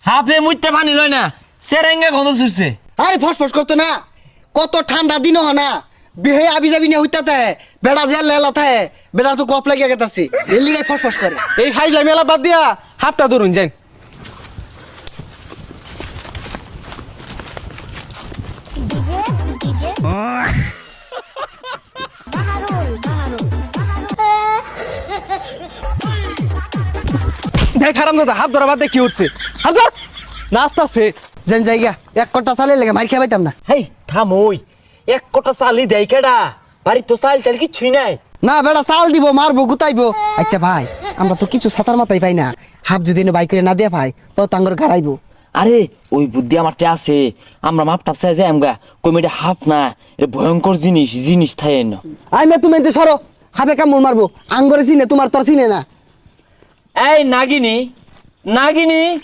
হাফে মুইতে পানি লয় না সেরেঙ্গা গন্ধ ছুটছে। আরে ফসফস করতো না, কত ঠান্ডা দিন হ না, বিহে আবি যাবি না হইতাতে বেড়া যে লেলা থাকে, বেড়া তো গপ লাগিয়া গেতাছে, এর লিগাই ফসফস করে। এই ফাইজলাই মেলা বাদ দিয়া হাফটা ধরুন যাই। দেখ হারাম দাদা হাত ধরা বাদ দিয়ে কি উঠছে, হাত ধর নাস্তা আছে। যেন জায়গা এক কটা চালে লেগে মার খেয়ে পাইতাম না। হেই থামই, এক কটা চালি দেয় কেডা? বাড়ির তো চাল টাল কিছুই নাই। না বেড়া চাল দিব, মারবো গুতাইবো। আচ্ছা ভাই, আমরা তো কিছু ছাতার মাথায় পাই না, হাফ যদি বাইক করে না দিয়ে ভাই তো তাঙ্গর গাড়াইবো। আরে ওই বুদ্ধি আমারটা আছে, আমরা মাপ টাপ চাই যাই আমগা কমিটি হাফ না, এটা ভয়ঙ্কর জিনিস জিনিস থাকে না। আই মে তুমি এনতে সরো, হাফে কামড় মারবো, আঙ্গরে চিনে তোমার তোর চিনে না। এই নাগিনী নাগিনী